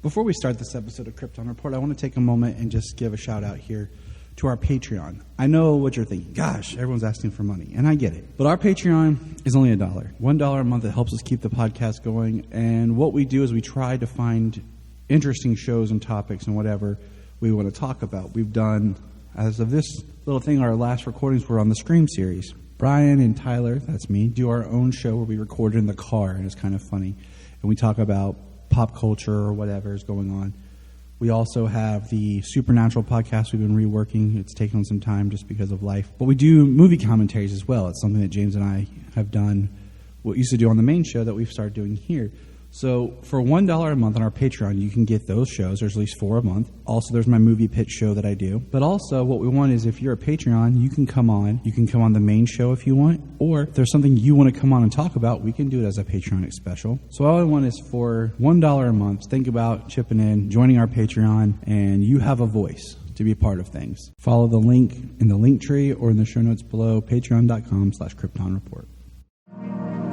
Before we start this episode of Krypton Report, I want to take a moment and just give a shout out here to our Patreon. I know what you're thinking. Gosh, everyone's asking for money, and I get it. But our Patreon is only $1. $1 a month. It helps us keep the podcast going. And what we do is we try to find interesting shows and topics and whatever we want to talk about. We've done, as of this little thing, our last recordings were on the Scream series. Brian and Tyler, that's me, do our own show where we record in the car, and it's kind of funny. And we talk about pop culture or whatever is going on. We also have the Supernatural podcast we've been reworking. It's taken some time just because of life. But we do movie commentaries as well. It's something that James and I have done, what we used to do on the main show that we've started doing here. So for $1 a month on our Patreon, you can get those shows. There's at least 4 a month. Also, there's my movie pitch show that I do. But also, what we want is if you're a Patreon, you can come on. You can come on the main show if you want. Or if there's something you want to come on and talk about, we can do it as a Patreon special. So all I want is for $1 a month, think about chipping in, joining our Patreon, and you have a voice to be a part of things. Follow the link in the link tree or in the show notes below, patreon.com/KryptonReport.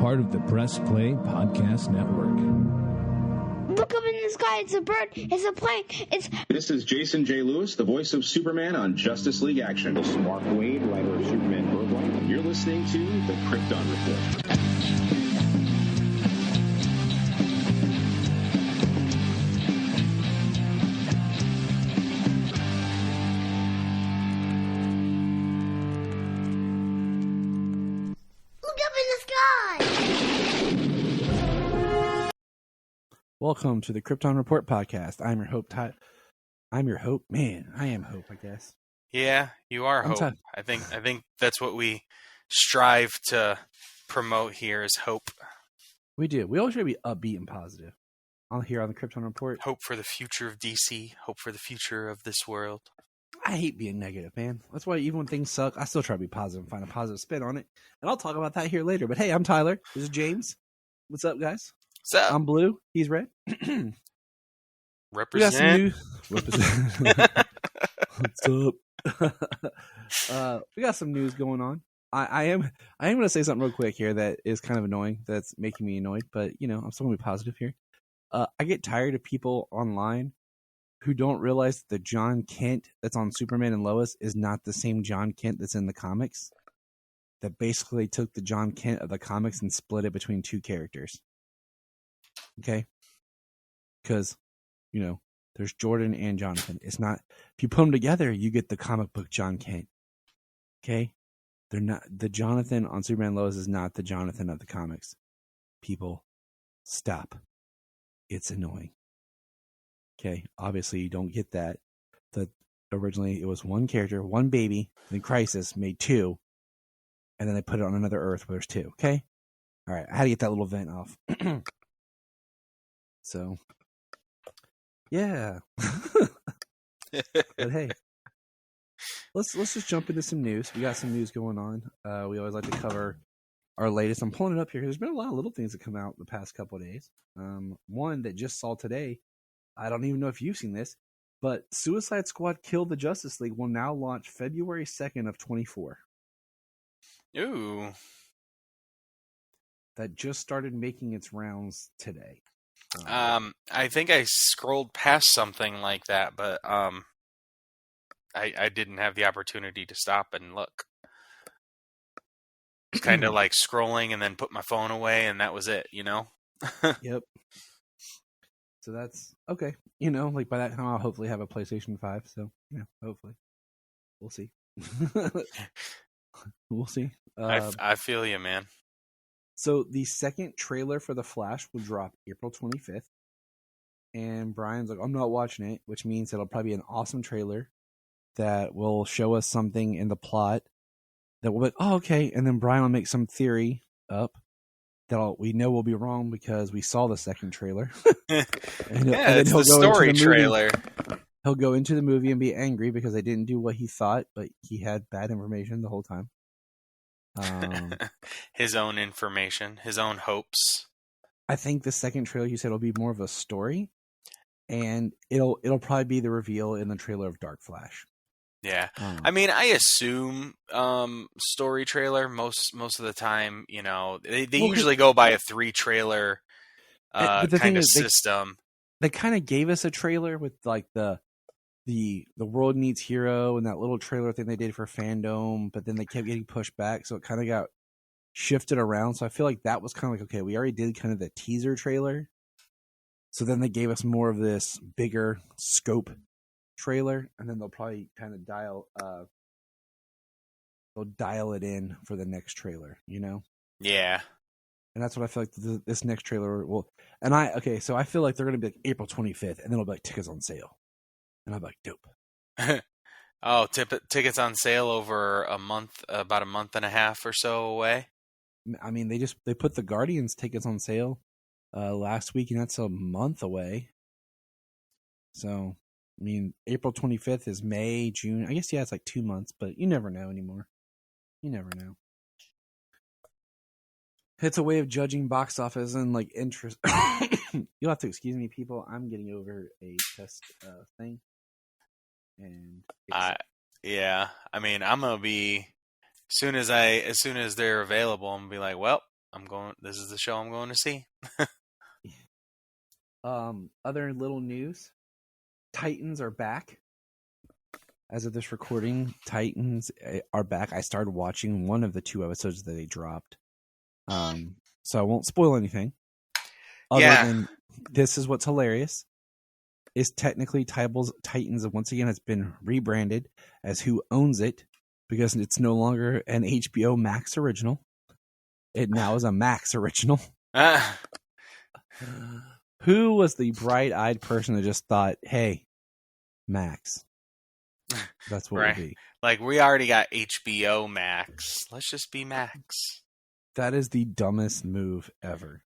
Part of the Press Play Podcast Network. Look up in the sky, it's a bird, it's a plane, it's... This is Jason J. Lewis, the voice of Superman on Justice League Action. This is Mark Wade, writer of Superman Birthright. You're listening to the Krypton Report. Welcome to the Krypton Report podcast. I'm your Hope. I'm your Hope. Man, I am Hope, I guess. Yeah, you are Hope. I think that's what we strive to promote here is hope. We do. We always try to be upbeat and positive. Here on the Krypton Report. Hope for the future of DC. Hope for the future of this world. I hate being negative, man. That's why even when things suck, I still try to be positive and find a positive spin on it. And I'll talk about that here later. But hey, I'm Tyler. This is James. What's up, guys? What's up? I'm Blue. He's Red. Represent. What's up? We got some news going on. I am going to say something real quick here that is kind of annoying. That's making me annoyed, but I'm still going to be positive here. I get tired of people online who don't realize that the John Kent that's on Superman and Lois is not the same John Kent that's in the comics. That basically took the John Kent of the comics and split it between two characters. Okay? Because, there's Jordan and Jonathan. It's not, if you put them together, you get the comic book John Kent. Okay? They're not, the Jonathan on Superman and Lois is not the Jonathan of the comics. People, stop. It's annoying. Okay? Obviously, you don't get that. Originally, it was one character, one baby, then Crisis made two, and then they put it on another Earth where there's two. Okay? All right, I had to get that little vent off. So, yeah. But hey, let's just jump into some news. We got some news going on. We always like to cover our latest. I'm pulling it up here. There's been a lot of little things that come out the past couple of days. One that just saw today. I don't even know if you've seen this, but Suicide Squad Kill the Justice League will now launch February 2nd of 24. Ooh. That just started making its rounds today. I think I scrolled past something like that, but I didn't have the opportunity to stop and look. Kind of like scrolling and then put my phone away, and that was it, Yep. So that's okay. Like by that time I'll hopefully have a PlayStation 5. So hopefully, we'll see. We'll see. I feel you, man. So the second trailer for The Flash will drop April 25th. And Brian's like, I'm not watching it, which means it'll probably be an awesome trailer that will show us something in the plot that will be like, oh, okay. And then Brian will make some theory up that we know will be wrong because we saw the second trailer. It's the story trailer. He'll go into the movie and be angry because they didn't do what he thought, but he had bad information the whole time. His own information, his own hopes. I think the second trailer you said will be more of a story, and it'll probably be the reveal in the trailer of Dark Flash. Yeah, I mean, I assume story trailer most of the time. They usually go by a 3 trailer kind of system. they kind of gave us a trailer with like the World Needs Hero and that little trailer thing they did for Fandom, but then they kept getting pushed back, so it kind of got shifted around. So I feel like that was kind of like, okay, we already did kind of the teaser trailer, so then they gave us more of this bigger scope trailer, and then they'll probably kind of dial it in for the next trailer, you know? Yeah. And that's what I feel like this next trailer will. So I feel like they're going to be like April 25th, and then it'll be like tickets on sale. And I'm like, dope. Oh, tickets on sale over about a month and a half or so away. I mean, they put the Guardians tickets on sale last week, and that's a month away. So, I mean, April 25th is May, June. I guess, yeah, it's like 2 months, but you never know anymore. You never know. It's a way of judging box office and like interest. You'll have to excuse me, people. I'm getting over a test thing, and yeah. I mean, I'm gonna be as soon as they're available. I'm gonna be like, well, I'm going. This is the show I'm going to see. Other little news: Titans are back. As of this recording, Titans are back. I started watching one of the 2 episodes that they dropped. So I won't spoil anything. Other than this is what's hilarious is technically Titans once again has been rebranded as Who Owns It, because it's no longer an HBO Max original. It now is a Max original. Who was the bright-eyed person that just thought, hey, Max? That's what right. it would be. Like, we already got HBO Max. Let's just be Max. That is the dumbest move ever.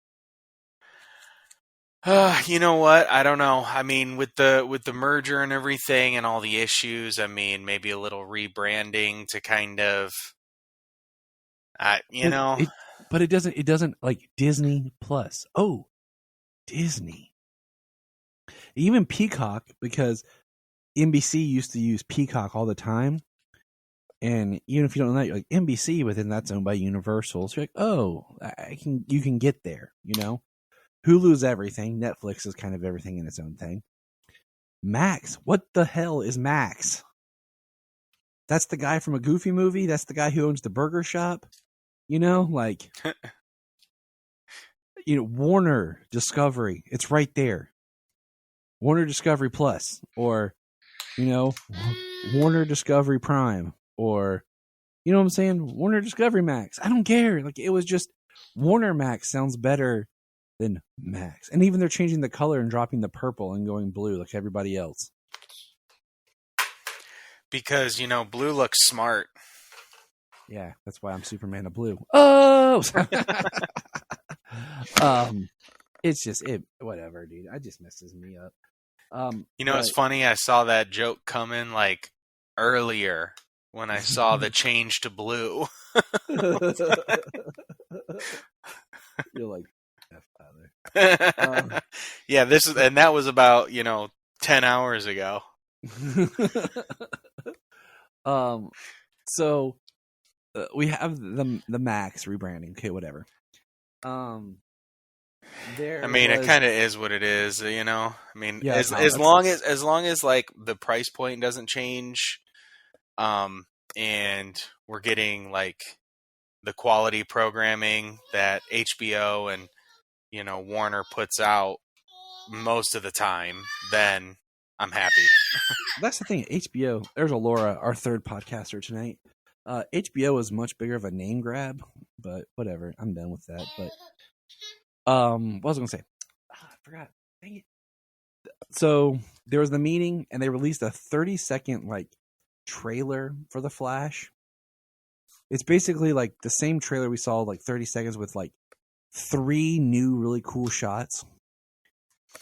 You know what? I don't know. I mean, with the merger and everything and all the issues, I mean, maybe a little rebranding to kind of, know. But it doesn't like Disney Plus. Oh, Disney. Even Peacock, because NBC used to use Peacock all the time. And even if you don't know that, you're like NBC, but then that's owned by Universal. So you're like, oh, you can get there, you know? Hulu's everything. Netflix is kind of everything in its own thing. Max, what the hell is Max? That's the guy from a Goofy movie? That's the guy who owns the burger shop? You know, like, Warner Discovery. It's right there. Warner Discovery Plus, or, Warner Discovery Prime. Or, you know what I'm saying? Warner Discovery Max. I don't care. Like, it was just Warner Max sounds better than Max. And even they're changing the color and dropping the purple and going blue like everybody else. Because, blue looks smart. Yeah, that's why I'm Superman of blue. Oh! It's just, whatever, dude. It just messes me up. It's funny. I saw that joke coming, like, earlier. When I saw the change to blue. You're like, F father. Yeah, that was about, 10 hours ago. So we have the Max rebranding. Okay, whatever. It kind of is what it is, I mean, yeah, as long as like the price point doesn't change, and we're getting like the quality programming that HBO and Warner puts out most of the time, then I'm happy. That's the thing. HBO. There's Laura, our third podcaster tonight. HBO is much bigger of a name grab, but whatever. I'm done with that. But what was I gonna say? I forgot. Dang it. So there was the meeting, and they released a 30-second trailer for The Flash. It's basically like the same trailer we saw, 30 seconds with 3 new really cool shots.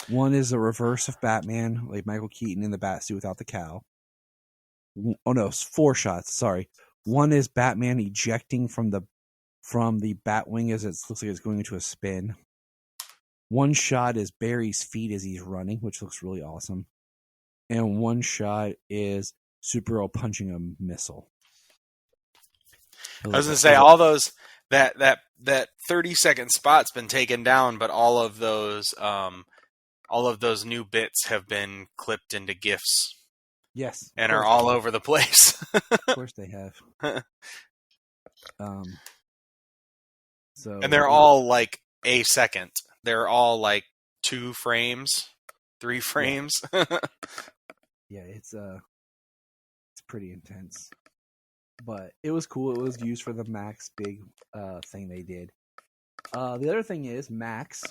One is a reverse of Batman, like Michael Keaton in the Batsuit without the cowl. Oh no, 4 shots. Sorry. One is Batman ejecting from the Batwing as it looks like it's going into a spin. One shot is Barry's feet as he's running, which looks really awesome. And one shot is Supergirl punching a missile. I was gonna say all those that 30-second spot's been taken down, but all of those all of those new bits have been clipped into GIFs Yes. and are all over the place. Of course they have. So And they're all like a second. They're all like 2 frames, 3 frames. Yeah, it's pretty intense. But it was cool. It was used for the Max big thing they did. The other thing is Max.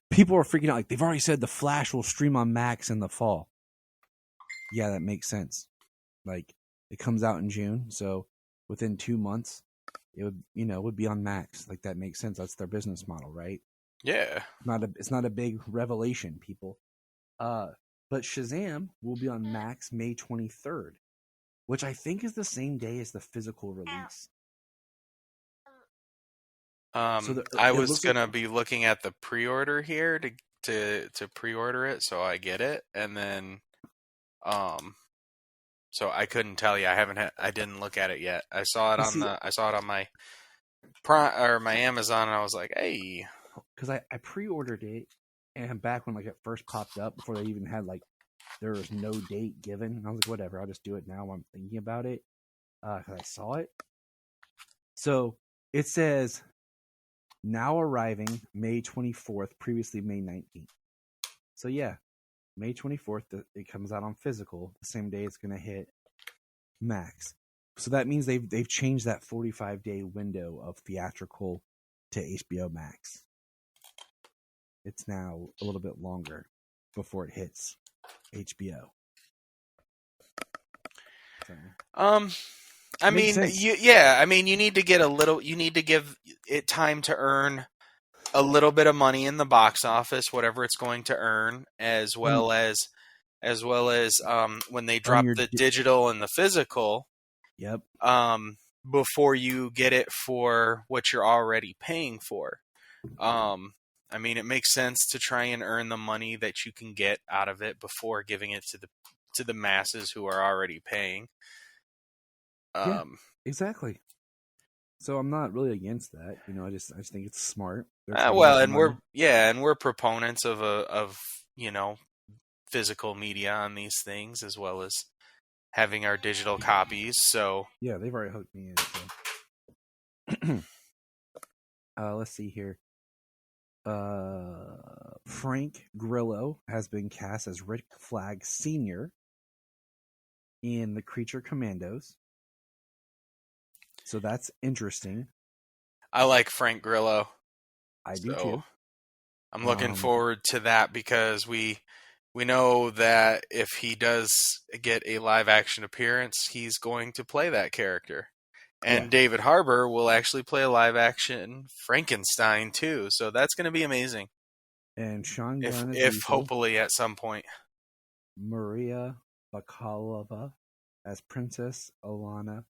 People are freaking out. Like, they've already said the Flash will stream on Max in the fall. Yeah, that makes sense. Like, it comes out in June, so within 2 months, it would be on Max. Like, that makes sense. That's their business model, right? Yeah. It's not a big revelation, people. But Shazam will be on Max May 23rd, which I think is the same day as the physical release. I was gonna be looking at the pre-order here to pre-order it, so I get it, and then, so I couldn't tell you. I didn't look at it yet. I saw it on my Prime or my Amazon, and I was like, hey, because I pre-ordered it, and back when like it first popped up before they even had like there was no date given, and I was like, whatever, I'll just do it now while I'm thinking about it, because I saw it. So it says, now arriving May 24th, previously May 19th. So yeah, May 24th, it comes out on physical, the same day it's going to hit Max. So that means they've changed that 45-day window of theatrical to HBO Max. It's now a little bit longer before it hits HBO. So. I mean, you need to give it time to earn a little bit of money in the box office, whatever it's going to earn, as well as when they drop the digital and the physical. Yep. Before you get it for what you're already paying for. I mean, it makes sense to try and earn the money that you can get out of it before giving it to the masses who are already paying. Yeah, exactly. So I'm not really against that. I just think it's smart. We're proponents of physical media on these things, as well as having our digital copies. So yeah, they've already hooked me in. So. Let's see here. Frank Grillo has been cast as Rick Flag Sr. in The Creature Commandos. So that's interesting. I like Frank Grillo. I do too. I'm looking forward to that, because we know that if he does get a live action appearance, he's going to play that character. And David Harbour will actually play a live action Frankenstein too. So that's going to be amazing. And Sean Gunn if hopefully at some point. Maria Bakalova as Princess Alana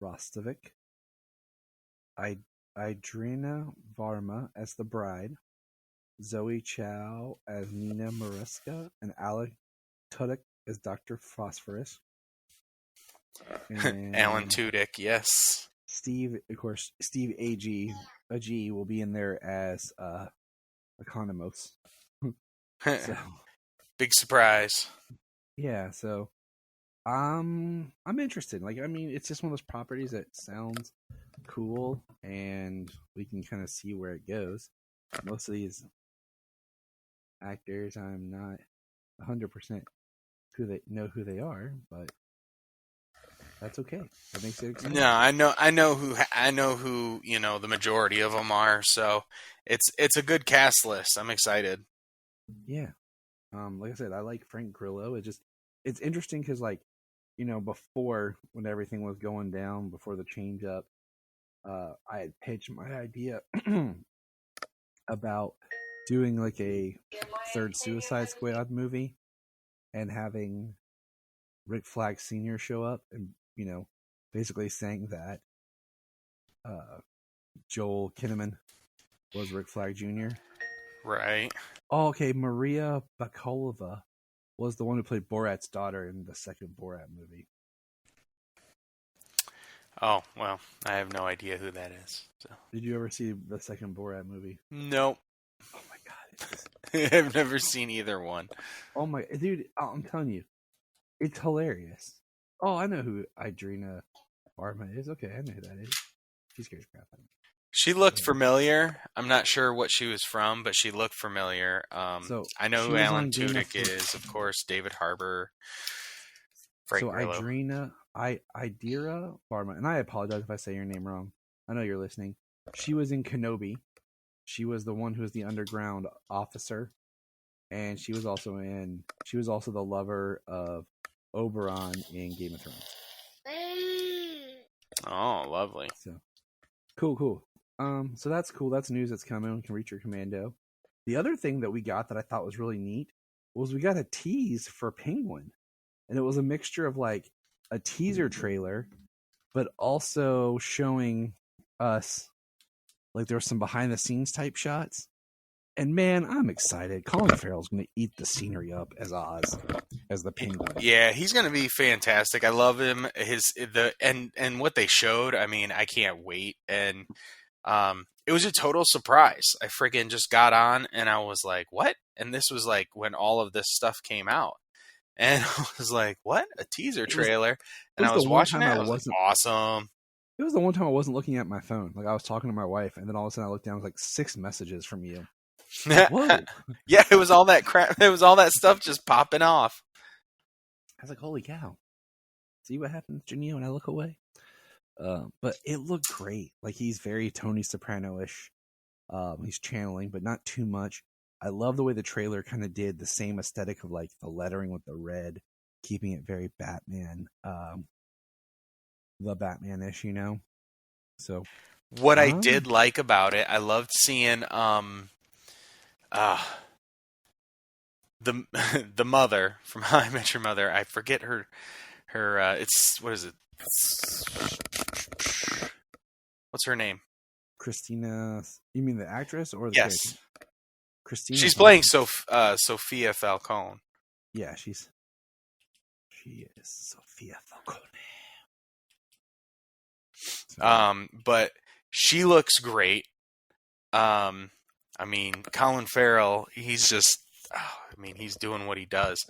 Rostovich. Idrina Varma as the bride, Zoe Chow as Nina Mariska, and Alec Tudyk as Dr. Phosphorus. And Alan Tudyk, yes. Steve Agee will be in there as Economos. So, big surprise. Yeah, so I'm interested. Like, I mean, it's just one of those properties that sounds cool, and we can kind of see where it goes. Most of these actors, I'm not 100% who they are, but that's okay. That makes it exciting. No, I know who the majority of them are. So it's a good cast list. I'm excited. Yeah. Like I said, I like Frank Grillo. It's interesting because, like, before, when everything was going down, before the change up, I had pitched my idea about doing like a third Suicide Squad movie and having Rick Flag Sr. show up and, basically saying that Joel Kinnaman was Rick Flag Jr. Right. Oh, okay. Maria Bakalova was the one who played Borat's daughter in the second Borat movie. Oh, well, I have no idea who that is. So. Did you ever see the second Borat movie? Nope. Oh my god. I've never seen either one. Oh my dude, I'm telling you, it's hilarious. Oh, I know who Idrina Barma is. Okay, I know who that is. She scares crap out of me. She looked familiar. I'm not sure what she was from, but she looked familiar. So I know she who was Alan on Game of Tudyk is, of course. David Harbour, Frank So Grillo. Idira Barma, and I apologize if I say your name wrong. I know you're listening. She was in Kenobi. She was the one who was the underground officer, and she was also the lover of Oberon in Game of Thrones. Oh, lovely. So cool. So that's cool. That's news that's coming. We can reach your commando. The other thing that we got that I thought was really neat was we got a tease for Penguin, and it was a mixture of like a teaser trailer, but also showing us like there were some behind the scenes type shots. And man, I'm excited. Colin Farrell's going to eat the scenery up as Oz, as the Penguin. Yeah, he's going to be fantastic. I love him. And what they showed, I mean, I can't wait. And it was a total surprise. I freaking just got on and I was like, what? And this was like when all of this stuff came out. And I was like, what? A teaser trailer? And I was watching it. I was like, awesome. It was the one time I wasn't looking at my phone. Like I was talking to my wife, and then all of a sudden I looked down, it was like 6 messages from you. Whoa. Yeah, it was all that crap. It was all that stuff just popping off. I was like, holy cow. See what happens, Janine, when I look away? But it looked great. Like he's very Tony Soprano-ish. He's channeling, but not too much. I love the way the trailer kind of did the same aesthetic of like the lettering with the red, keeping it very Batman, the Batman-ish, you know? So what I did like about it, I loved seeing the mother from How I Met Your Mother. I forget her it's what is it? What's her name? Christina. You mean the actress or the yes? character? Christina. She's playing Sophia Falcone. Yeah, she is Sophia Falcone. So. But she looks great. I mean, Colin Farrell, he's just, he's doing what he does.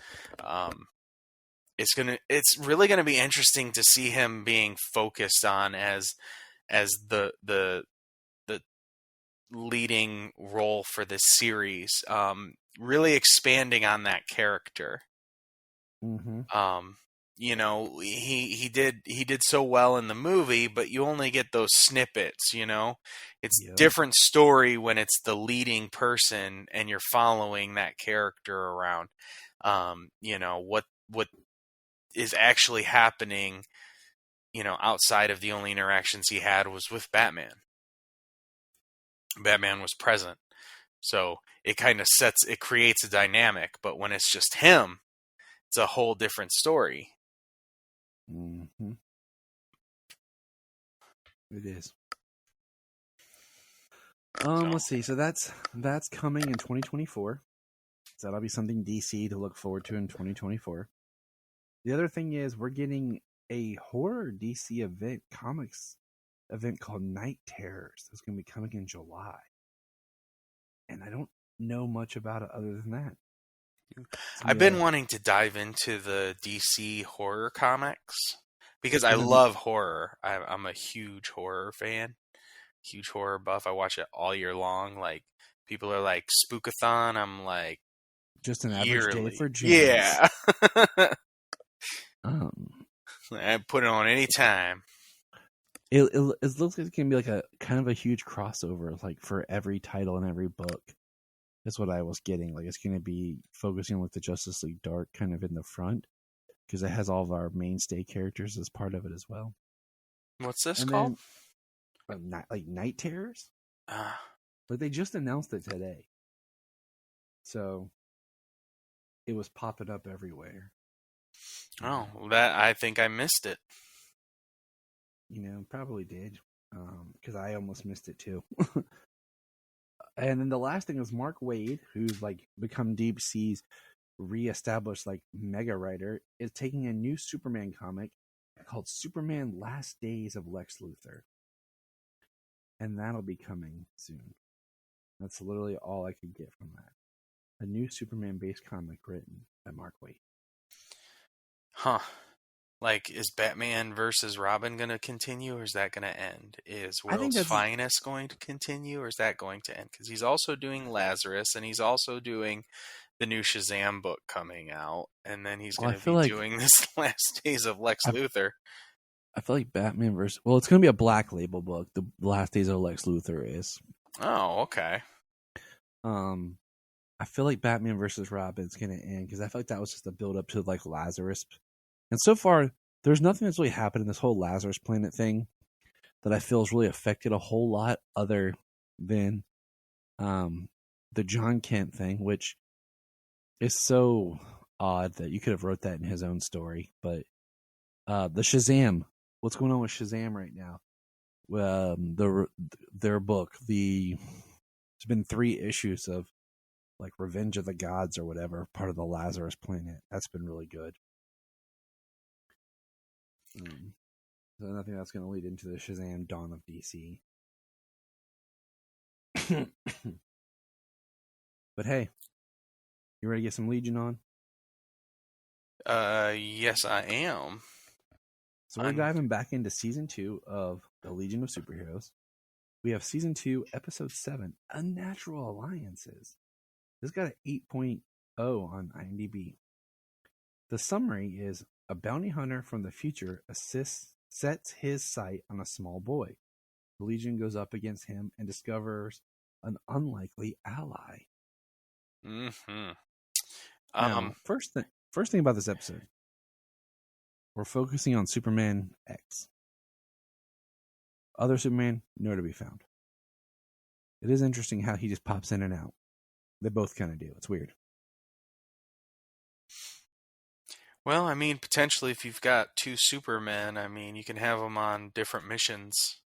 It's really gonna be interesting to see him being focused on as the leading role for this series. Really expanding on that character. Mm-hmm. You know, he did so well in the movie, but you only get those snippets, you know? It's a different story when it's the leading person and you're following that character around. You know, what is actually happening, you know, outside of the only interactions he had was with Batman. Batman was present. So it kind of creates a dynamic, but when it's just him, it's a whole different story. Mm-hmm. It is. Let's see. So that's coming in 2024. So that'll be something DC to look forward to in 2024. The other thing is we're getting a horror DC comics event called Night Terrors. That's going to be coming in July. And I don't know much about it other than that. I've been wanting to dive into the DC horror comics because I love horror. I'm a huge horror fan, huge horror buff. I watch it all year long. Like people are like Spookathon. I'm like just an average day for James. Yeah. I put it on any time. It looks like it's gonna be like a kind of a huge crossover, like for every title and every book. That's what I was getting. Like it's gonna be focusing on like the Justice League Dark kind of in the front because it has all of our mainstay characters as part of it as well. What's this called? Like Night Terrors. But they just announced it today, so it was popping up everywhere. Oh, that I think I missed it. You know, probably did, because I almost missed it too. And then the last thing is Mark Waid, who's like become DC's reestablished like mega writer, is taking a new Superman comic called Superman Last Days of Lex Luthor. And that'll be coming soon. That's literally all I could get from that. A new Superman-based comic written by Mark Waid. Huh. Like, is Batman versus Robin going to continue, or is that going to end? Is I think World's that's- Finest going to continue, or is that going to end? Because he's also doing Lazarus, and he's also doing the new Shazam book coming out, and then he's Well, I going to feel be like- doing this Last Days of Lex Luthor. I feel like Batman versus... Well, it's going to be a Black Label book. The Last Days of Lex Luthor is. Oh, okay. I feel like Batman versus Robin's going to end because I feel like that was just a build up to like Lazarus. And so far, there's nothing that's really happened in this whole Lazarus Planet thing that I feel has really affected a whole lot other than the John Kent thing, which is so odd that you could have wrote that in his own story. But the Shazam, what's going on with Shazam right now? Their book, there's been 3 issues of like Revenge of the Gods or whatever, part of the Lazarus Planet. That's been really good. So I think that's going to lead into the Shazam Dawn of DC. But hey, you ready to get some Legion on? Yes, I am. So we're diving back into Season 2 of The Legion of Superheroes. We have Season 2, Episode 7, Unnatural Alliances. This got an 8.0 on IMDb. The summary is, a bounty hunter from the future sets his sight on a small boy. The Legion goes up against him and discovers an unlikely ally. Mm-hmm. Now, first thing about this episode, we're focusing on Superman X. Other Superman, nowhere to be found. It is interesting how he just pops in and out. They both kind of do. It's weird. Well, I mean, potentially if you've got 2 Supermen, I mean, you can have them on different missions.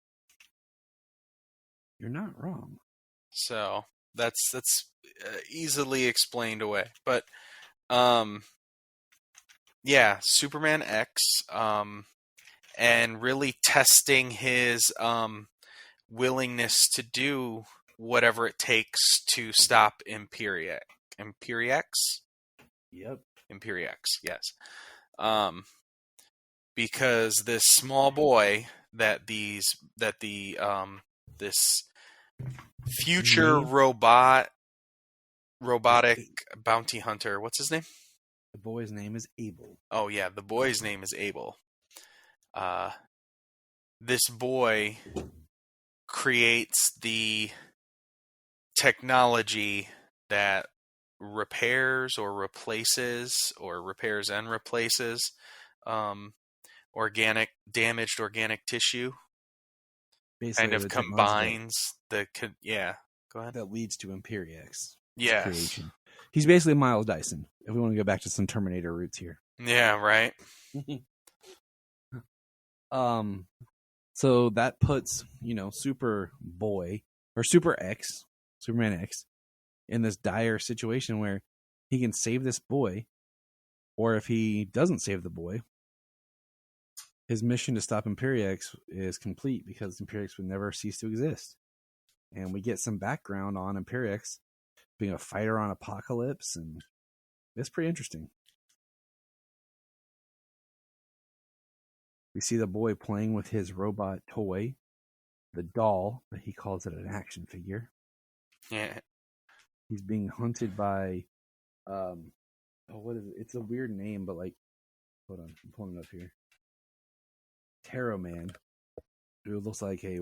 You're not wrong. So that's easily explained away. But yeah, Superman X, and really testing his willingness to do whatever it takes to stop Imperiex. Yep. Imperiex, yes. Because this small boy that this future robotic bounty hunter, what's his name? The boy's name is Abel. Oh yeah, the boy's name is Abel. This boy creates the technology that repairs and replaces damaged organic tissue. Basically, Kind of the technology combines go ahead. that leads to Imperiex. Yes. Creation. He's basically Miles Dyson. If we want to go back to some Terminator roots here. Yeah, right. So that puts, Superman X, in this dire situation where he can save this boy, or if he doesn't save the boy, his mission to stop Imperiex is complete because Imperiex would never cease to exist. And we get some background on Imperiex being a fighter on Apocalypse, and it's pretty interesting. We see the boy playing with his robot toy, the doll, but he calls it an action figure. Yeah. He's being hunted by, what is it? It's a weird name, but hold on, I'm pulling it up here. Tarot Man, who looks like a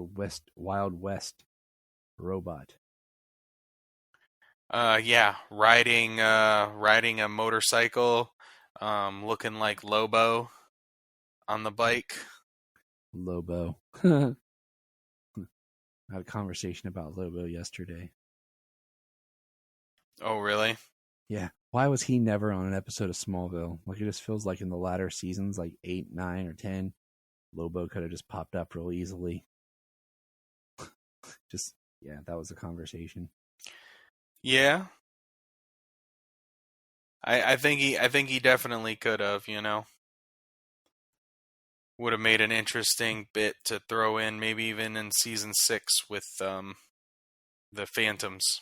Wild West robot. Yeah, riding a motorcycle, looking like Lobo on the bike. Lobo. I had a conversation about Lobo yesterday. Oh, really? Yeah. Why was he never on an episode of Smallville? Like, it just feels like in the latter seasons, like 8, 9, or 10, Lobo could have just popped up real easily. That was the conversation. Yeah. I think he definitely could have, Would have made an interesting bit to throw in, maybe even in season 6 with the Phantoms.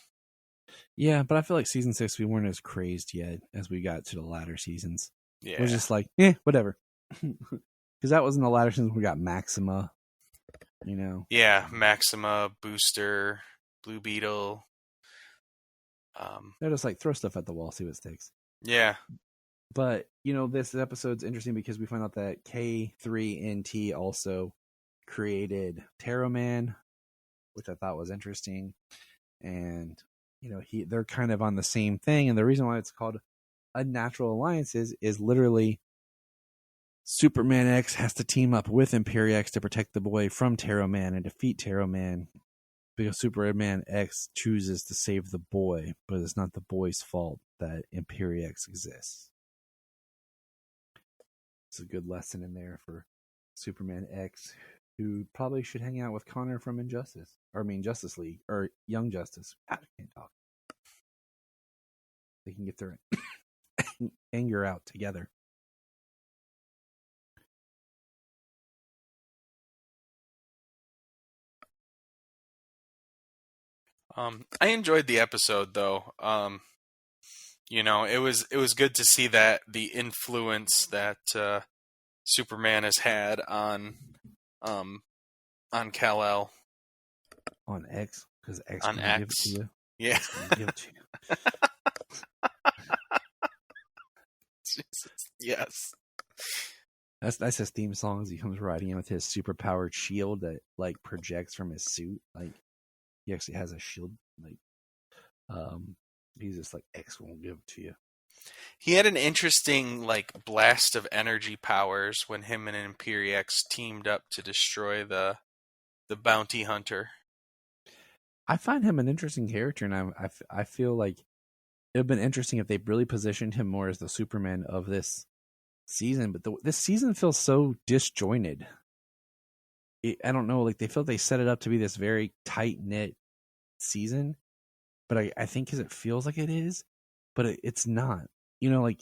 Yeah, but I feel like season 6 we weren't as crazed yet as we got to the latter seasons. Yeah. It was just like, whatever. Because that was in the latter seasons we got Maxima, you know. Yeah, Maxima, Booster, Blue Beetle. They're just like, throw stuff at the wall, see what sticks. Yeah. But, you know, this episode's interesting because we find out that K3NT also created Tarot Man, which I thought was interesting. And, you know, they're kind of on the same thing. And the reason why it's called Unnatural Alliances is literally Superman X has to team up with Imperiex to protect the boy from Tarot Man and defeat Tarot Man, because Superman X chooses to save the boy, but it's not the boy's fault that Imperiex exists. It's a good lesson in there for Superman X, who probably should hang out with Connor from Justice League, or Young Justice. I can't talk. They can get their anger out together. I enjoyed the episode though. You know, it was good to see that the influence that Superman has had on Kal-El. On X, because X on can X. give it to you. Yeah. X can give it to you. Jesus. Yes. That's his theme song as he comes riding in with his super powered shield that like projects from his suit. Like he actually has a shield. Like he's just like, X won't give it to you. He had an interesting like blast of energy powers when him and Imperiex teamed up to destroy the bounty hunter. I find him an interesting character, and I feel like it would have been interesting if they really positioned him more as the Superman of this season. But this season feels so disjointed. I don't know, like they felt they set it up to be this very tight knit season, but I think because it feels like it is, but it's not. You know, like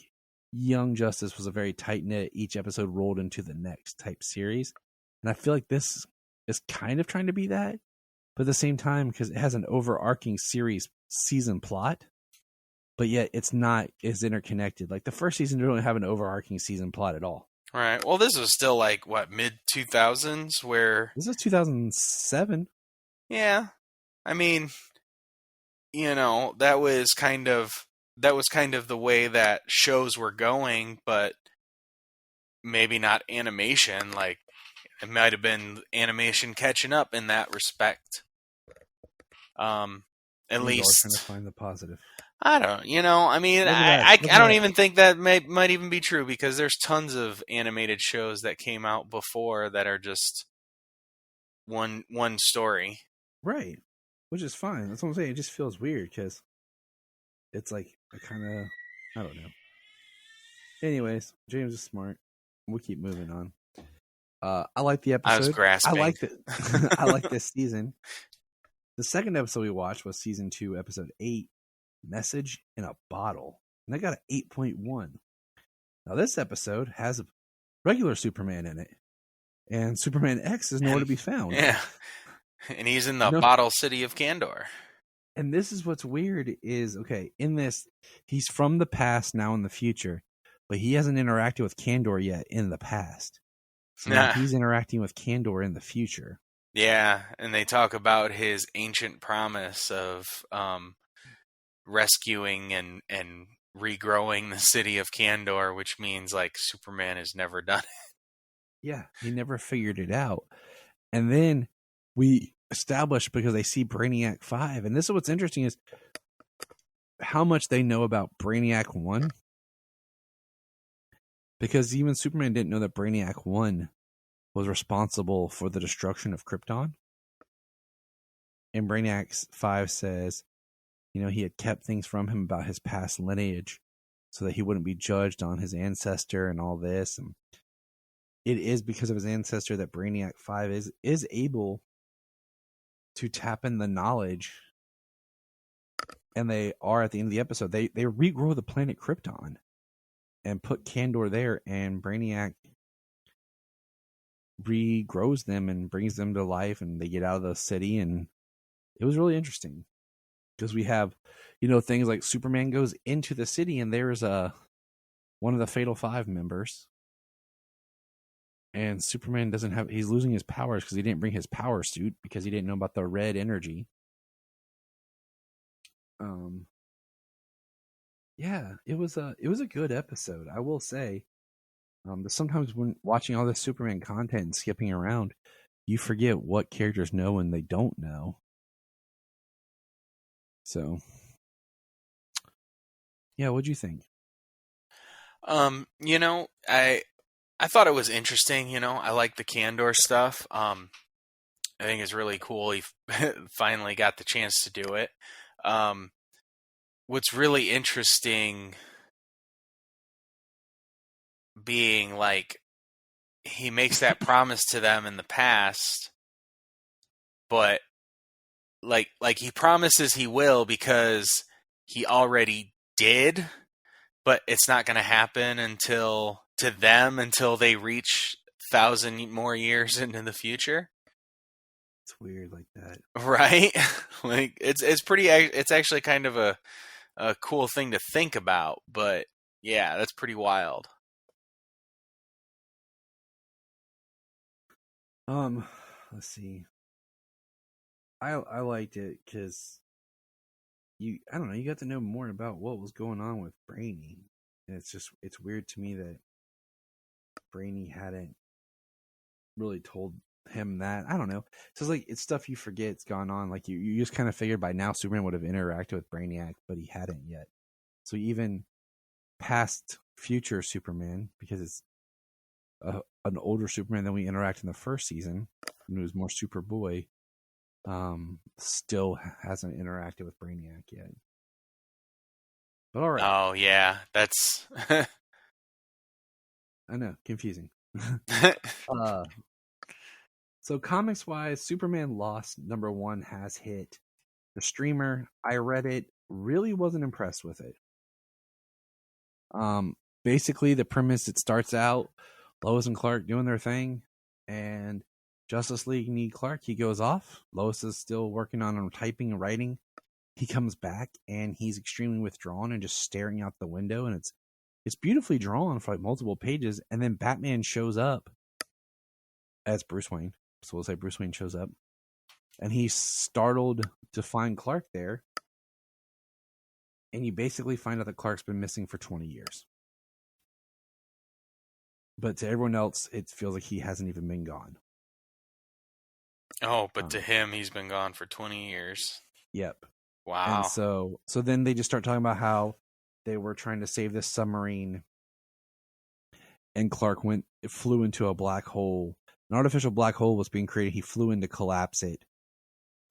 Young Justice was a very tight knit, each episode rolled into the next type series, and I feel like this is kind of trying to be that, but at the same time, because it has an overarching season plot, but yet it's not as interconnected. Like the first season didn't have an overarching season plot at all. Right. Well, this was still like what, mid 2000s, where This is 2007. yeah. I mean, you know, that was kind of the way that shows were going, but maybe not animation. Like it might have been animation catching up in that respect. At least trying to find the positive. I don't, you know, I mean, Look at that. I don't even think that might even be true, because there's tons of animated shows that came out before that are just one story. Right. Which is fine. That's what I'm saying. It just feels weird because it's like I don't know. Anyways, James is smart. We'll keep moving on. I like the episode. I was grasping. I like it. I like this season. The second episode we watched was season 2, episode 8, Message in a Bottle. And they got an 8.1. Now this episode has a regular Superman in it. And Superman X is nowhere to be found. Yeah. And he's in the bottle city of Kandor. And this is what's weird is, okay, in this, he's from the past, now in the future, but he hasn't interacted with Kandor yet in the past. So now he's interacting with Kandor in the future. Yeah, and they talk about his ancient promise of rescuing and regrowing the city of Kandor, which means like Superman has never done it. Yeah, he never figured it out. And then we establish, because they see Brainiac 5, and this is what's interesting is how much they know about Brainiac 1. Because even Superman didn't know that Brainiac 1 was responsible for the destruction of Krypton. And Brainiac 5 says, you know, he had kept things from him about his past lineage so that he wouldn't be judged on his ancestor and all this. And it is because of his ancestor that Brainiac 5 is able to tap in the knowledge. And they are, at the end of the episode, they regrow the planet Krypton and put Kandor there, and Brainiac regrows them and brings them to life, and they get out of the city. And it was really interesting Because we have, things like Superman goes into the city and there's one of the Fatal Five members. And Superman he's losing his powers because he didn't bring his power suit because he didn't know about the red energy. Yeah, it was a good episode, I will say. Sometimes when watching all this Superman content and skipping around, you forget what characters know and they don't know. So, yeah, what'd you think? I thought it was interesting. I like the Kandor stuff. I think it's really cool. He finally got the chance to do it. What's really interesting being like he makes that promise to them in the past, but like he promises he will because he already did, but it's not going to happen until they reach 1,000 more years into the future. It's weird like that, right? Like it's actually kind of a cool thing to think about, but yeah, that's pretty wild. Let's see. I liked it because I don't know, you got to know more about what was going on with Brainy, and it's weird to me that Brainy hadn't really told him that. I don't know. So it's stuff you forget it's gone on. Like you just kind of figured by now Superman would have interacted with Brainiac, but he hadn't yet. So even past future Superman, because it's an older Superman than we interact in the first season, and it was more Superboy, still hasn't interacted with Brainiac yet. But all right. Oh yeah, that's I know, confusing. So comics wise, Superman Lost #1 has hit the streamer. I read it, really wasn't impressed with it. Basically the premise, it starts out Lois and Clark doing their thing, and Justice League need Clark. He goes off. Lois is still working on typing and writing. He comes back and he's extremely withdrawn and just staring out the window, and it's beautifully drawn for like multiple pages, and then Batman shows up as Bruce Wayne. So we'll say Bruce Wayne shows up, and he's startled to find Clark there, and you basically find out that Clark's been missing for 20 years. But to everyone else, it feels like he hasn't even been gone. Oh, but to him, he's been gone for 20 years. Yep. Wow. And so then they just start talking about how they were trying to save this submarine, and Clark flew into a black hole. An artificial black hole was being created. He flew in to collapse it,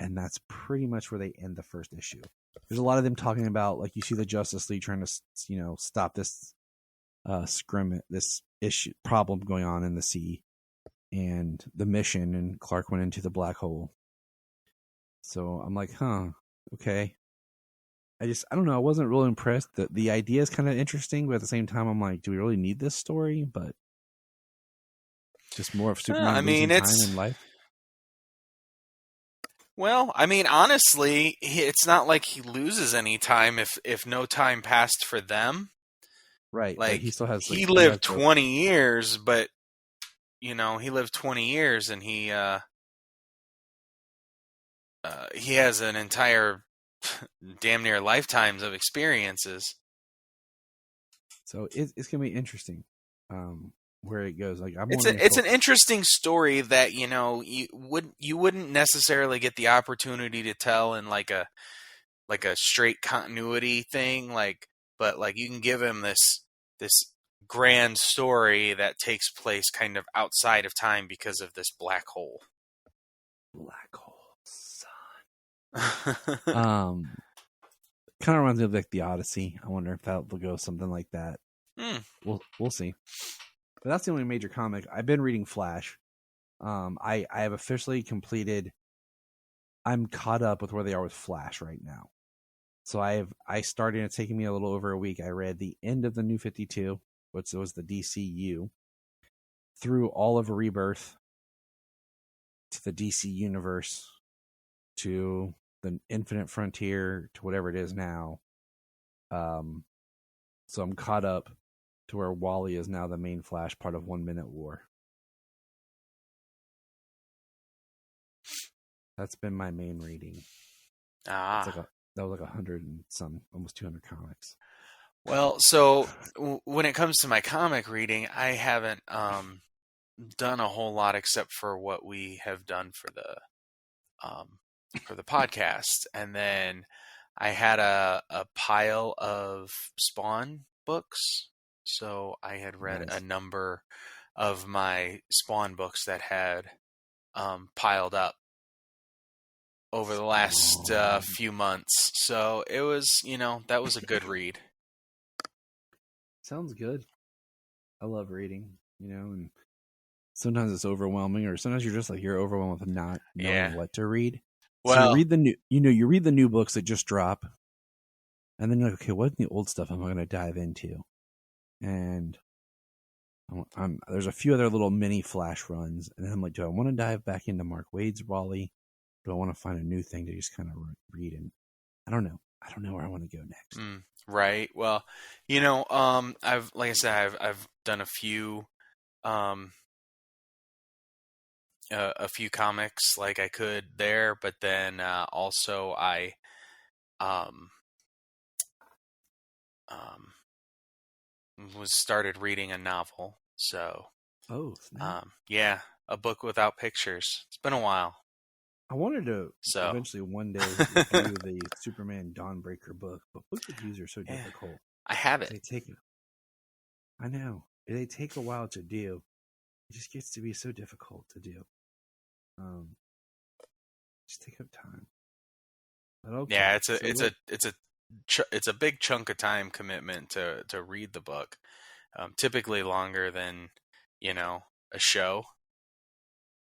and that's pretty much where they end the first issue. There's a lot of them talking about, like, you see the Justice League trying to, stop this this issue problem going on in the sea, and the mission, and Clark went into the black hole. So I'm like, okay. I don't know. I wasn't really impressed. The idea is kind of interesting, but at the same time, I'm like, do we really need this story? But just more of Superman losing time in life. Well, I mean, honestly, it's not like he loses any time if no time passed for them. Right. Like, he still has. He lived 20 years, but he lived 20 years, and he has an entire damn near lifetimes of experiences. So it's gonna be interesting where it goes. Like, it's an interesting story that you wouldn't necessarily get the opportunity to tell in like a straight continuity thing, but you can give him this grand story that takes place kind of outside of time because of this black hole. Black hole, son. Kind of reminds me of like the Odyssey. I wonder if that will go something like that. We'll see. But that's the only major comic. I've been reading Flash. I have officially completed. I'm caught up with where they are with Flash right now. So I started. It's taking me a little over a week. I read the end of the New 52, which was the DCU, through all of Rebirth, to the DC Universe, to the Infinite Frontier to whatever it is now. So I'm caught up to where Wally is now the main Flash, part of 1 Minute War. That's been my main reading. That was like 100 and some, almost 200 comics. Well, so when it comes to my comic reading, I haven't done a whole lot except for what we have done for the podcast, and then I had a pile of Spawn books, so I had read Nice. a number of my Spawn books that had piled up over the last few months. So it was, that was a good read. Sounds good. I love reading, and sometimes it's overwhelming, or sometimes you're just like you're overwhelmed with not knowing what to read. So Well, you read the new, you read the new books that just drop, and then you're like, okay, what in the old stuff am I going to dive into? And there's a few other little mini Flash runs, and then I'm like, do I want to dive back into Mark Waid's Wally? Do I want to find a new thing to just kind of read? And I don't know. I don't know where I want to go next. Right. Well, I've done a few comics like I could there, but then also I was started reading a novel. So yeah, a book without pictures. It's been a while. I wanted to eventually one day do the Superman Dawnbreaker book, but book reviews are so difficult. I have it. I know. They take a while to do. It just gets to be so difficult to do. Just take up time. But okay. Yeah, it's a big chunk of time commitment to read the book. Typically longer than, a show.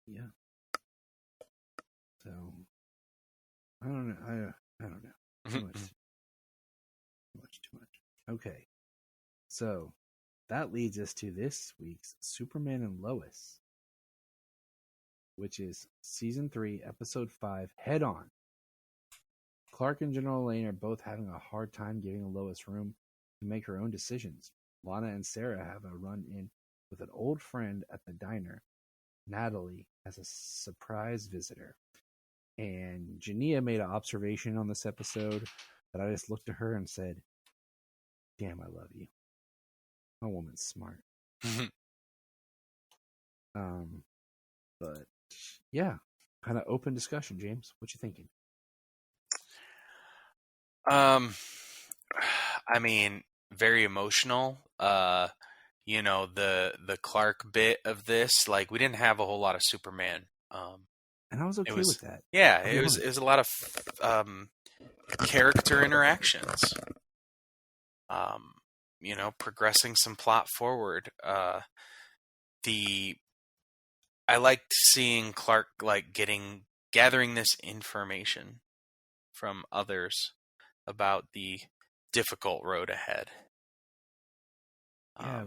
Yeah. So I don't know. I don't know. Too much. Okay. So that leads us to this week's Superman and Lois, which is season 3, episode 5, Head On. Clark and General Lane are both having a hard time giving Lois room to make her own decisions. Lana and Sarah have a run-in with an old friend at the diner. Natalie has a surprise visitor. And Jania made an observation on this episode that I just looked at her and said, damn, I love you. My woman's smart. But yeah, kind of open discussion, James. What you thinking? I mean, very emotional. The Clark bit of this, like, we didn't have a whole lot of Superman. And I was okay with that. Yeah, it was a lot of character interactions. Progressing some plot forward. I liked seeing Clark gathering this information from others about the difficult road ahead. Yeah,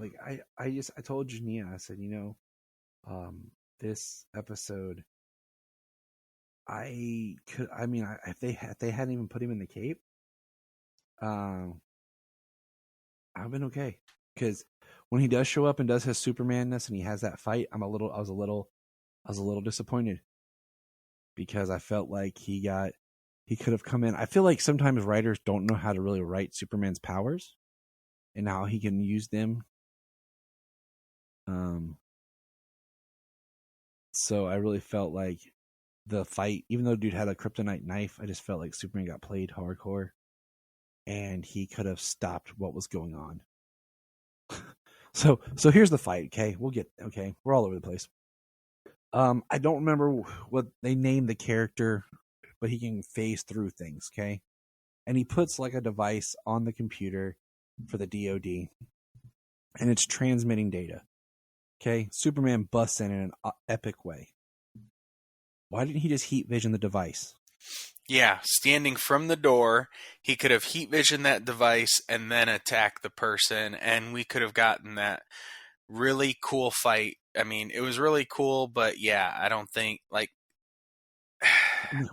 I told Jania, I said, this episode, if they hadn't even put him in the cape, I've been okay. Because when he does show up and does his Supermanness and he has that fight, I was a little disappointed because I felt like he could have come in. I feel like sometimes writers don't know how to really write Superman's powers and how he can use them. So I really felt like the fight, even though dude had a kryptonite knife, I just felt like Superman got played hardcore and he could have stopped what was going on. So here's the fight. Okay. We're all over the place. I don't remember what they named the character, but he can phase through things. Okay. And he puts like a device on the computer for the DOD and it's transmitting data. Okay. Superman busts in an epic way. Why didn't he just heat vision the device? Yeah, standing from the door, he could have heat visioned that device and then attack the person, and we could have gotten that really cool fight. I mean, it was really cool, but yeah, I don't think,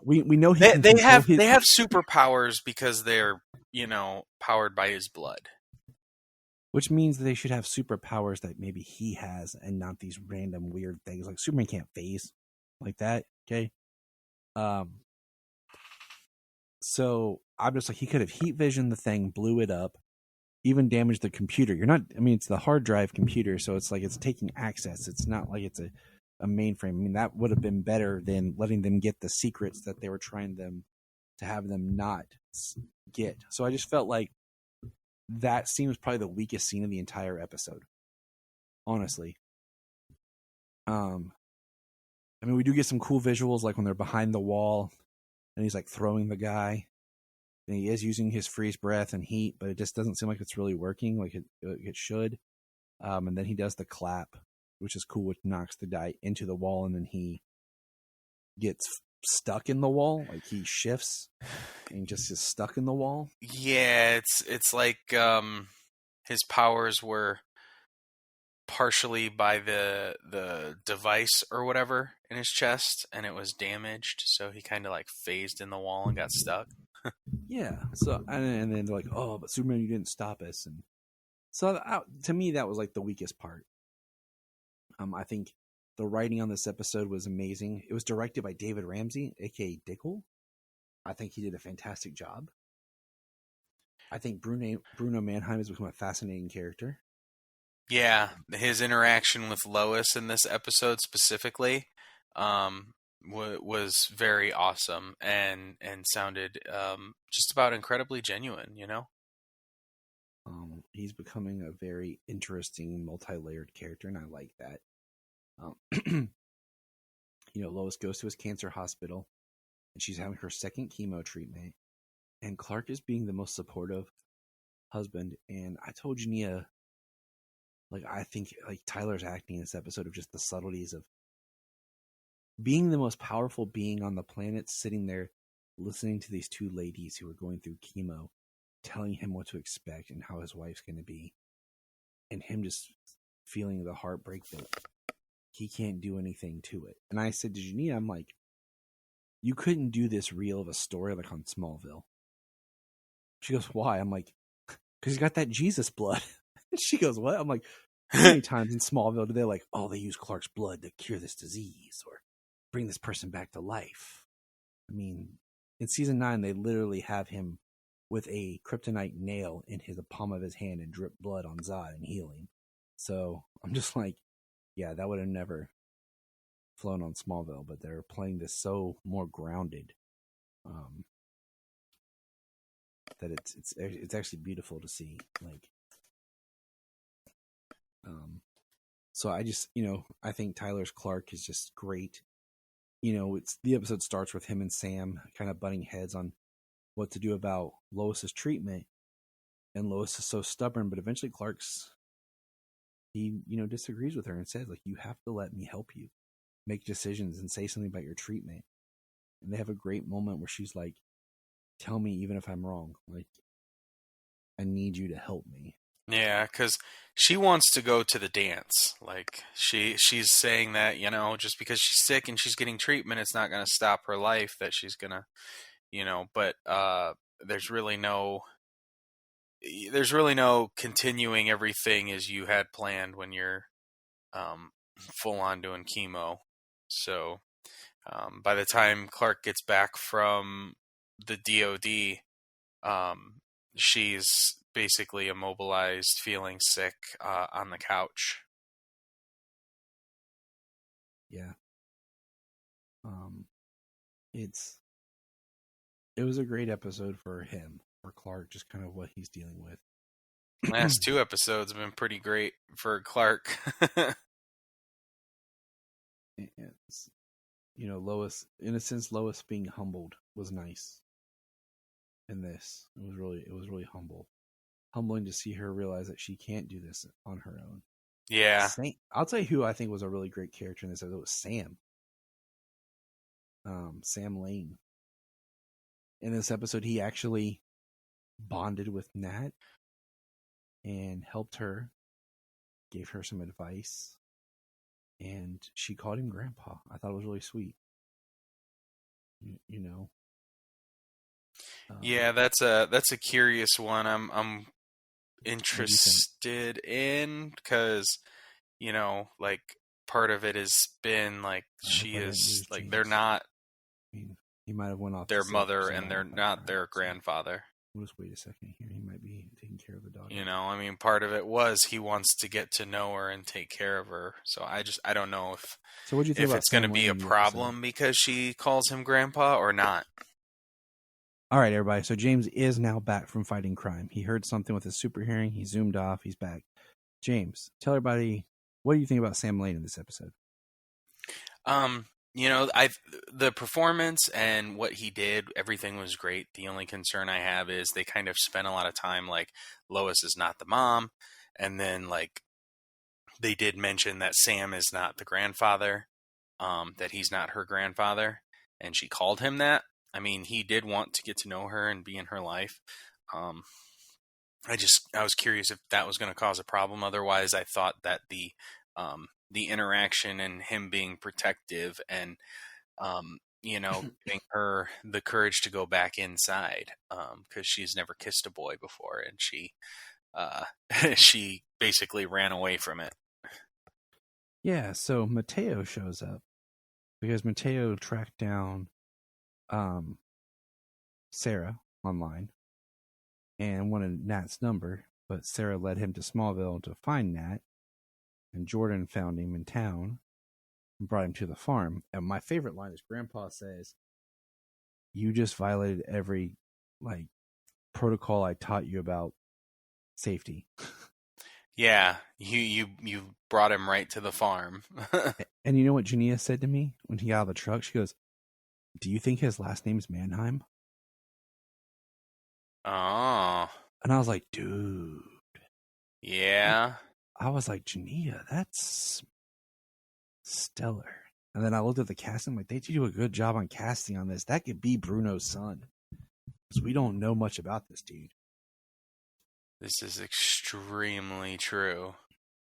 we know he They can they control have his, they have superpowers because they're powered by his blood. which means they should have superpowers that maybe he has and not these random weird things. Like Superman can't phase like that. Okay. So I'm just like, he could have heat visioned the thing, blew it up, even damaged the computer. It's the hard drive computer, so it's like it's taking access. It's not like it's a mainframe. I mean, that would have been better than letting them get the secrets that they were trying to have them not get. So I just felt like that scene was probably the weakest scene of the entire episode. Honestly. We do get some cool visuals, like when they're behind the wall and he's like throwing the guy. And he is using his freeze breath and heat, but it just doesn't seem like it's really working like it should. And then he does the clap, which is cool, which knocks the guy into the wall, and then he gets stuck in the wall. Like he shifts and just is stuck in the wall. Yeah, it's like his powers were partially by the device or whatever in his chest, and it was damaged, so he kind of like phased in the wall and got stuck. Yeah. So and then they're like, "Oh, but Superman, you didn't stop us." And so to me, that was like the weakest part. I think the writing on this episode was amazing. It was directed by David Ramsey, aka Dickel. I think he did a fantastic job. I think Bruno Mannheim has become a fascinating character. Yeah, his interaction with Lois in this episode specifically was very awesome and sounded just about incredibly genuine, He's becoming a very interesting, multi-layered character, and I like that. Lois goes to his cancer hospital, and she's having her second chemo treatment, and Clark is being the most supportive husband. And I told Jania, I think Tyler's acting in this episode of just the subtleties of being the most powerful being on the planet, sitting there listening to these two ladies who are going through chemo, telling him what to expect and how his wife's going to be, and him just feeling the heartbreak that he can't do anything to it. And I said to Jania, I'm like, you couldn't do this real of a story like on Smallville. She goes, why? I'm like, because he's got that Jesus blood. She goes, what? I'm like, how many times in Smallville do they they use Clark's blood to cure this disease or bring this person back to life? I mean, in season 9, they literally have him with a kryptonite nail in the palm of his hand and drip blood on Zod and heal him. So I'm just like, yeah, that would have never flown on Smallville, but they're playing this so more grounded that it's actually beautiful to see. So I just, I think Tyler's Clark is just great. The episode starts with him and Sam kind of butting heads on what to do about Lois's treatment, and Lois is so stubborn, but eventually he disagrees with her and says, you have to let me help you make decisions and say something about your treatment. And they have a great moment where she's like, tell me even if I'm wrong, I need you to help me. Yeah, because she wants to go to the dance. She's saying that, just because she's sick and she's getting treatment, it's not going to stop her life, that she's going to, but there's really no continuing everything as you had planned when you're full on doing chemo. So by the time Clark gets back from the DOD, she's basically immobilized, feeling sick on the couch. Yeah. It was a great episode for him, for Clark, just kind of what he's dealing with. Last 2 episodes have been pretty great for Clark. Lois, in a sense, Lois being humbled was nice. In this, it was really humbling to see her realize that she can't do this on her own. Yeah. I'll tell you who I think was a really great character in this episode. It was Sam. Sam Lane. In this episode, he actually bonded with Nat and helped her, gave her some advice, and she called him Grandpa. I thought it was really sweet. you know. Yeah, that's a curious one. I'm interested in, because like, part of it has been like, I hope she I didn't is lose like, James. they're not I mean, he might have went off their to sleep mother or and something they're like not that. their So grandfather. we'll just wait a second here. He might be taking care of the dog. I mean, part of it was he wants to get to know her and take care of her. So I don't know So what do you think if about it's going to Sam be a Lane in the problem because she calls him grandpa or not. All right, everybody. So James is now back from fighting crime. He heard something with his super hearing. He zoomed off. He's back. James, tell everybody, what do you think about Sam Lane in this episode? The performance and what he did, everything was great. The only concern I have is they kind of spent a lot of time like, Lois is not the mom, and then like, they did mention that Sam is not the grandfather, that he's not her grandfather, and she called him that. I mean, he did want to get to know her and be in her life. I was curious if that was going to cause a problem. Otherwise, I thought that the interaction and him being protective and giving her the courage to go back inside, because she's never kissed a boy before, and she she basically ran away from it. Yeah, so Mateo shows up because Mateo tracked down Sarah online and wanted Nat's number, but Sarah led him to Smallville to find Nat, and Jordan found him in town and brought him to the farm. And my favorite line is Grandpa says, "You just violated every protocol I taught you about safety." Yeah, you brought him right to the farm. And you know what Jania said to me when he got out of the truck? She goes, "Do you think his last name's Mannheim?" Oh. And I was like, dude. Yeah. I was like, Jania, that's stellar. And then I looked at the casting, like, they do a good job on casting on this. That could be Bruno's son. Because we don't know much about this dude. This is extremely true.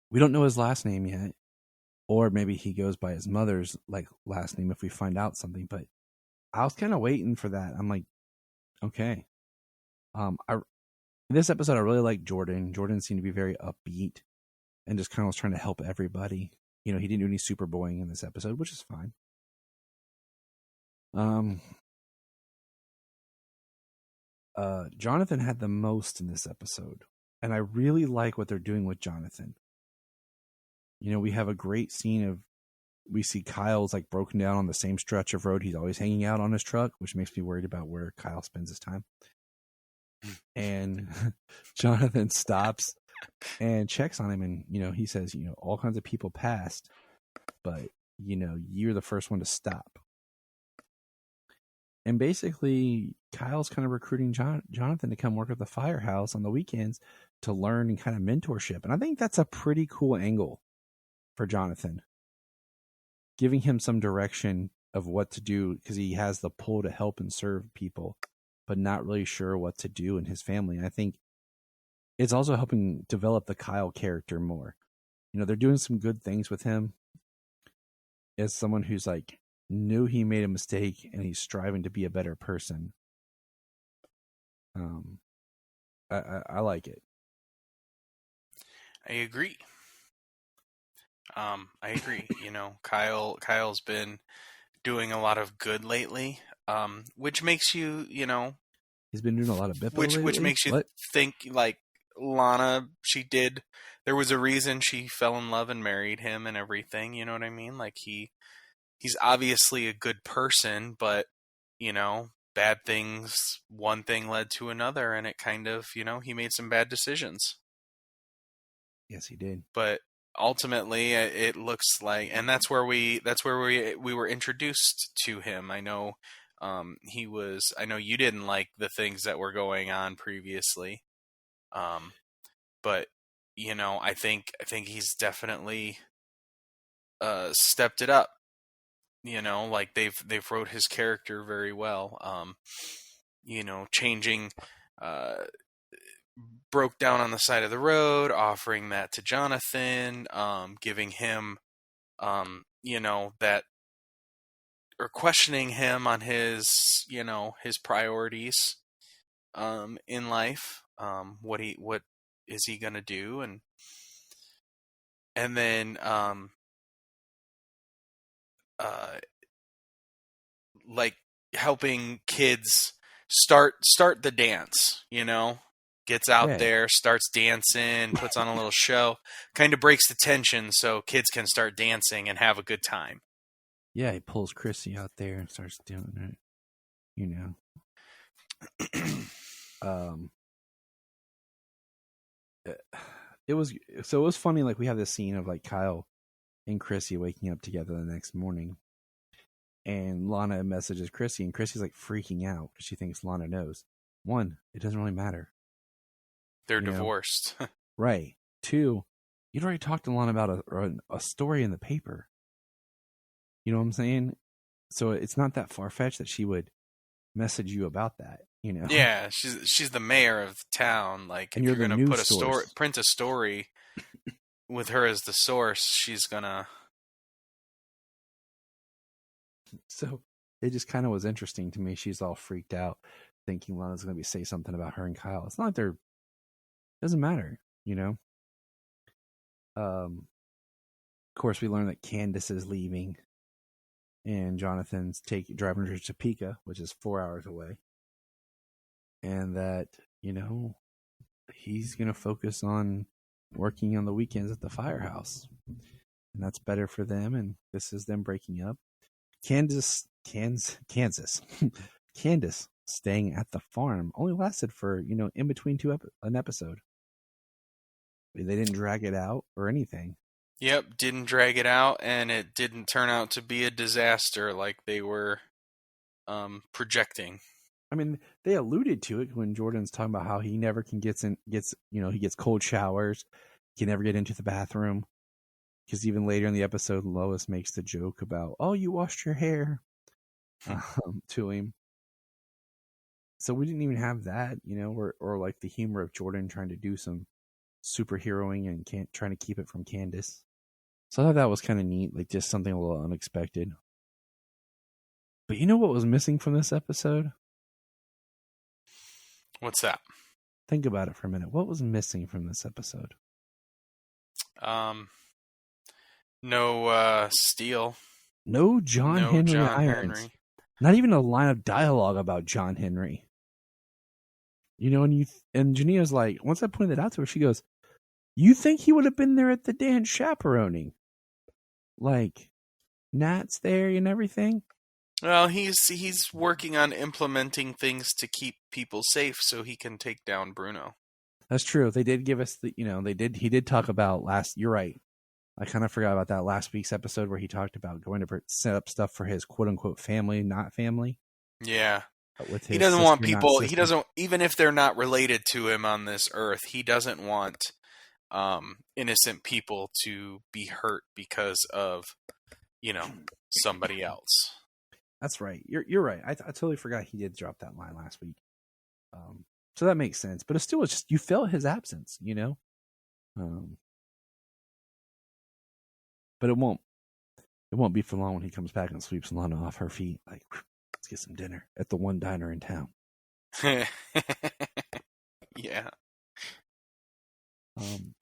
We don't know his last name yet. Or maybe he goes by his mother's last name if we find out something. But I was kind of waiting for that. I'm like, okay. In this episode, I really like Jordan. Jordan seemed to be very upbeat and just kind of was trying to help everybody. He didn't do any Superboying in this episode, which is fine. Jonathan had the most in this episode, and I really like what they're doing with Jonathan. We have a great scene we see Kyle's broken down on the same stretch of road he's always hanging out on his truck, which makes me worried about where Kyle spends his time. And Jonathan stops and checks on him, and he says, all kinds of people passed, but you're the first one to stop. And basically Kyle's kind of recruiting Jonathan to come work at the firehouse on the weekends to learn and kind of mentorship. And I think that's a pretty cool angle for Jonathan, giving him some direction of what to do, because he has the pull to help and serve people, but not really sure what to do in his family. And I think it's also helping develop the Kyle character more. They're doing some good things with him as someone who's knew he made a mistake and he's striving to be a better person. I like it. I agree. Kyle's been doing a lot of good lately, which makes you, he's been doing a lot of Bippo which lately? makes you think Lana. There was a reason she fell in love and married him and everything. You know what I mean? He's obviously a good person, but bad things. One thing led to another, and it kind of, he made some bad decisions. Yes, he did. But ultimately, it looks like, and that's where we were introduced to him. I know, I know you didn't like the things that were going on previously, but I think he's definitely stepped it up. They've wrote his character very well. Changing. Broke down on the side of the road, offering that to Jonathan, giving him, that questioning him on his his priorities in life. What is he gonna do, and then like helping kids start the dance, gets out there, starts dancing, puts on a little show, kind of breaks the tension so kids can start dancing and have a good time. Yeah, he pulls Chrissy out there and starts doing it. It was funny. Like, we have this scene of like Kyle and Chrissy waking up together the next morning, and Lana messages Chrissy, and Chrissy's like freaking out because she thinks Lana knows. One, it doesn't really matter. They're divorced. Right. Two, you'd already talked to Lana about a story in the paper. You know what I'm saying? So it's not that far-fetched that she would message you about that, Yeah, she's the mayor of the town. Like, and if you're going to put print a story with her as the source, she's going to... So it just kind of was interesting to me. She's all freaked out, thinking Lana's going to say something about her and Kyle. It's not like doesn't matter, Of course, we learned that Candace is leaving, and Jonathan's driving her to Topeka, which is 4 hours away, and that he's going to focus on working on the weekends at the firehouse, and that's better for them. And this is them breaking up. Kansas Candace staying at the farm only lasted for in between an episode. They didn't drag it out or anything. Yep, didn't drag it out, and it didn't turn out to be a disaster like they were projecting. I mean, they alluded to it when Jordan's talking about how he never he gets cold showers, he can never get into the bathroom. Because even later in the episode, Lois makes the joke about, "Oh, you washed your hair," to him. So we didn't even have that, or like the humor of Jordan trying to do some superheroing and trying to keep it from Candace. So I thought that was kind of neat, like just something a little unexpected. But you know what was missing from this episode? What's that? Think about it for a minute. What was missing from this episode? No Steele. No John Henry Irons. Not even a line of dialogue about John Henry. And Jania's like, once I pointed that out to her, she goes, "You think he would have been there at the dance chaperoning? Like, Nat's there and everything?" Well, he's working on implementing things to keep people safe so he can take down Bruno. That's true. They did give us he did talk about you're right. I kind of forgot about that last week's episode where he talked about going to set up stuff for his quote unquote family, not family. Yeah. He doesn't want people, even if they're not related to him on this earth, he doesn't want innocent people to be hurt because of, somebody else. That's right. You're right. I totally forgot he did drop that line last week. So that makes sense. But it still was just, you felt his absence, But it won't be for long when he comes back and sweeps Lana off her feet. Like, let's get some dinner at the one diner in town. Yeah.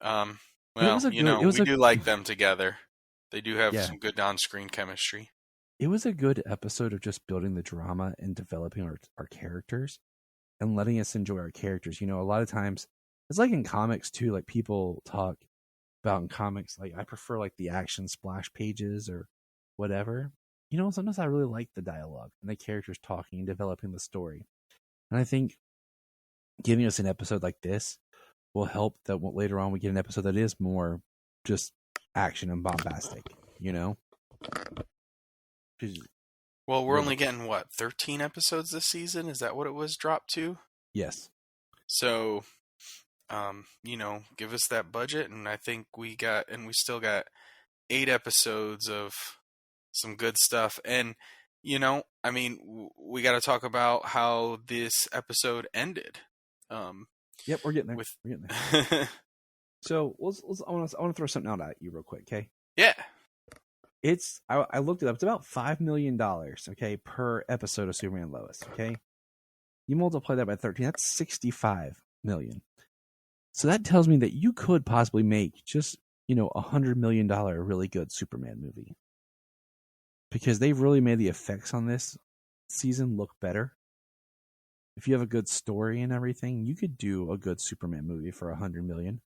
Well, we do like them together. They do have some good on-screen chemistry. It was a good episode of just building the drama and developing our characters and letting us enjoy our characters. A lot of times, it's like in comics too, like people talk about in comics, like I prefer like the action splash pages or whatever. Sometimes I really like the dialogue and the characters talking and developing the story. And I think giving us an episode like this will help that later on we get an episode that is more just action and bombastic, Well, we're only getting 13 episodes this season? Is that what it was dropped to? Yes. So, give us that budget, and I think we still got 8 episodes of some good stuff. And, we got to talk about how this episode ended. Yep, we're getting there. We're getting there. So I want to throw something out at you real quick, okay? Yeah. I looked it up. It's about $5 million, okay, per episode of Superman and Lois, okay? You multiply that by 13, that's 65 million. So that tells me that you could possibly make just, $100 million really good Superman movie. Because they've really made the effects on this season look better. If you have a good story and everything, you could do a good Superman movie for 100 million,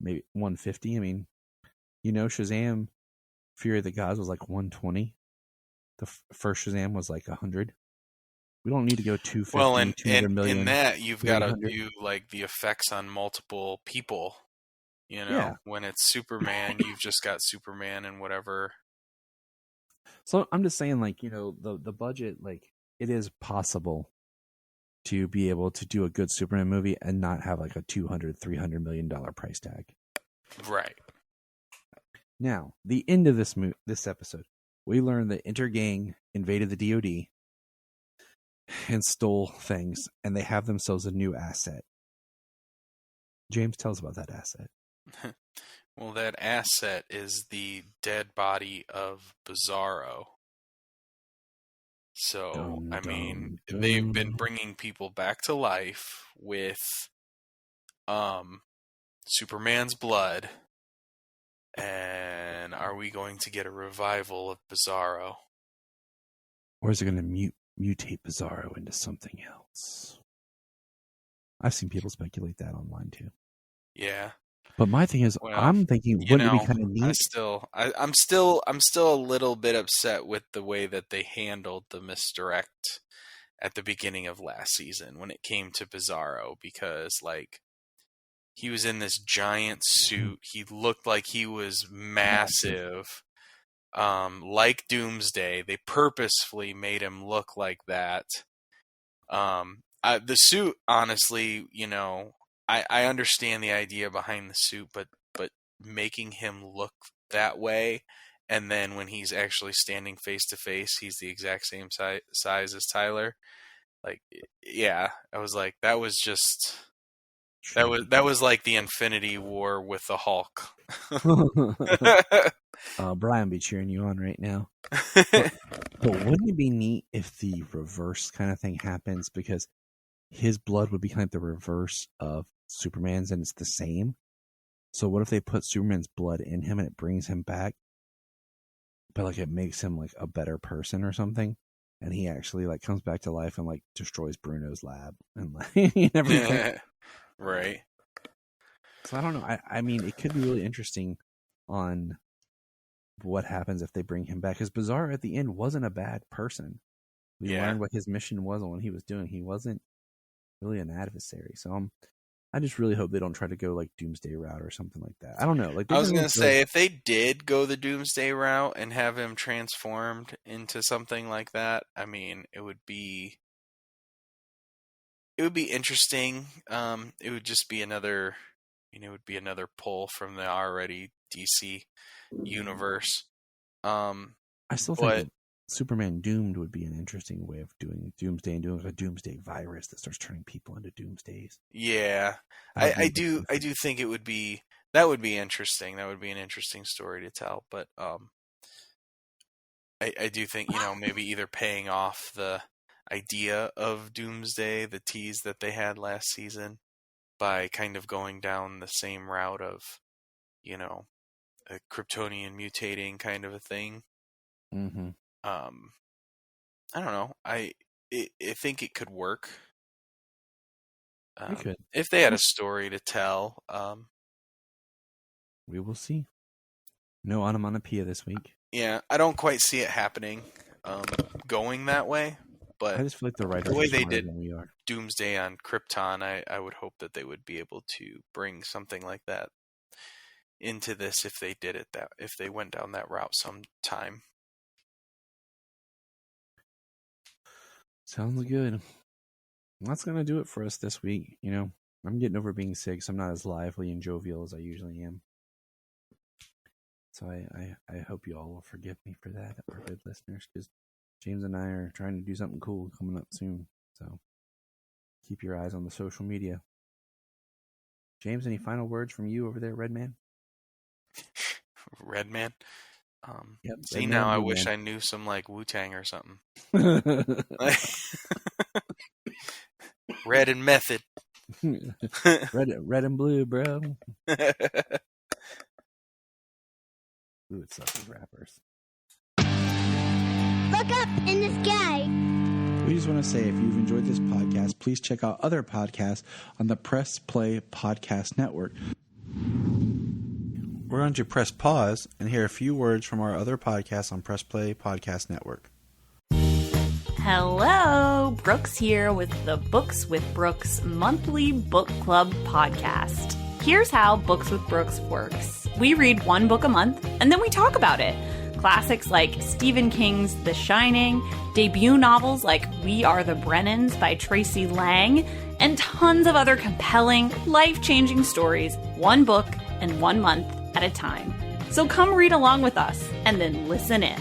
maybe 150. I mean, Shazam, Fury of the Gods was like 120. The first Shazam was like 100. We don't need to go 250, Well, and 200 million. in that, you've got to 300. do like the effects on multiple people. Yeah. When it's Superman, you've just got Superman and whatever. So I'm just saying, like, the budget, like, it is possible to be able to do a good Superman movie and not have like a $200-300 million price tag. Right. Now, the end of this episode, we learned that Intergang invaded the DoD and stole things, and they have themselves a new asset. James, tell us about that asset. Well, that asset is the dead body of Bizarro. So, Dun, dun, they've been dun. bringing people back to life with Superman's blood. And are we going to get a revival of Bizarro? Or is it going to mutate Bizarro into something else? I've seen people speculate that online too. Yeah. But my thing is, Well, I'm thinking, wouldn't it be kind of neat? I'm still a little bit upset with the way that they handled the misdirect at the beginning of last season when it came to Bizarro, because like he was in this giant suit, he looked like he was massive, like Doomsday. They purposefully made him look like that. The suit, honestly, I understand the idea behind the suit, but making him look that way, and then when he's actually standing face to face, he's the exact same size as Tyler. Like, yeah, I was like, that was just that was like the Infinity War with the Hulk. Brian be cheering you on right now. But wouldn't it be neat if the reverse kind of thing happens, because his blood would be kind of the reverse of Superman's, and it's the same. So what if they put Superman's blood in him and it brings him back, but like it makes him like a better person or something, and he actually like comes back to life and like destroys Bruno's lab and like everything. Right. So I don't know. I mean, it could be really interesting on what happens if they bring him back, because Bizarro at the end wasn't a bad person. We learned what his mission was and what he was doing. He wasn't really an adversary. So I just really hope they don't try to go like Doomsday route or something like that. I don't know. Like, I was going to say, if they did go the Doomsday route and have him transformed into something like that, I mean, it would be interesting. It would just be another, it would be another pull from the already DC universe. I still think that Superman Doomed would be an interesting way of doing Doomsday, and doing like a Doomsday virus that starts turning people into Doomsdays. Yeah, I do think it would be, that would be interesting. That would be an interesting story to tell. But I do think, maybe either paying off the idea of Doomsday, the tease that they had last season, by kind of going down the same route of, a Kryptonian mutating kind of a thing. Mm-hmm. I don't know. I think it could work. It could. If they had a story to tell. We will see. No onomatopoeia this week. Yeah, I don't quite see it happening, going that way. But I just feel like the writers the way are they smarter did than we are. Doomsday on Krypton, I would hope that they would be able to bring something like that into this if they did it if they went down that route sometime. Sounds good. That's going to do it for us this week. I'm getting over being sick, so I'm not as lively and jovial as I usually am. So I hope you all will forgive me for that, our good listeners, because James and I are trying to do something cool coming up soon. So keep your eyes on the social media. James, any final words from you over there, Redman? Redman? Yep, See, and now I then wish we I knew some like Wu-Tang or something. went. Red and Method. red and blue, bro. Ooh, it sucks with rappers. Look up in the sky. We just want to say, if you've enjoyed this podcast, please check out other podcasts on the Press Play Podcast Network. We're going to press pause and hear a few words from our other podcasts on Press Play Podcast Network. Hello, Brooks here with the Books with Brooks monthly book club podcast. Here's how Books with Brooks works. We read one book a month, and then we talk about it. Classics like Stephen King's The Shining, debut novels like We Are the Brennans by Tracy Lang, and tons of other compelling, life-changing stories, one book and 1 month at a time. So come read along with us, and then listen in.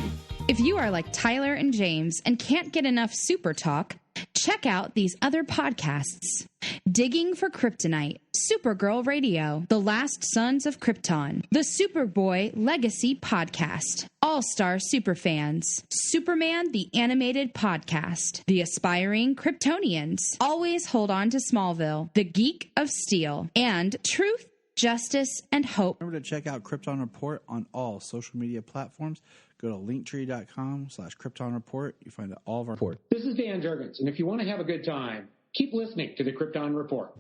If you are like Tyler and James and can't get enough super talk, check out these other podcasts. Digging for Kryptonite, Supergirl Radio, The Last Sons of Krypton, the Superboy Legacy Podcast, All-Star Superfans, Superman the Animated Podcast, The Aspiring Kryptonians, Always Hold On to Smallville, The Geek of Steel, and Truth, Justice, and Hope. Remember to check out Krypton Report on all social media platforms. Go to linktree.com/Krypton Report. You find all of our reports. This is Dan Jurgens, and if you want to have a good time, keep listening to the Krypton Report.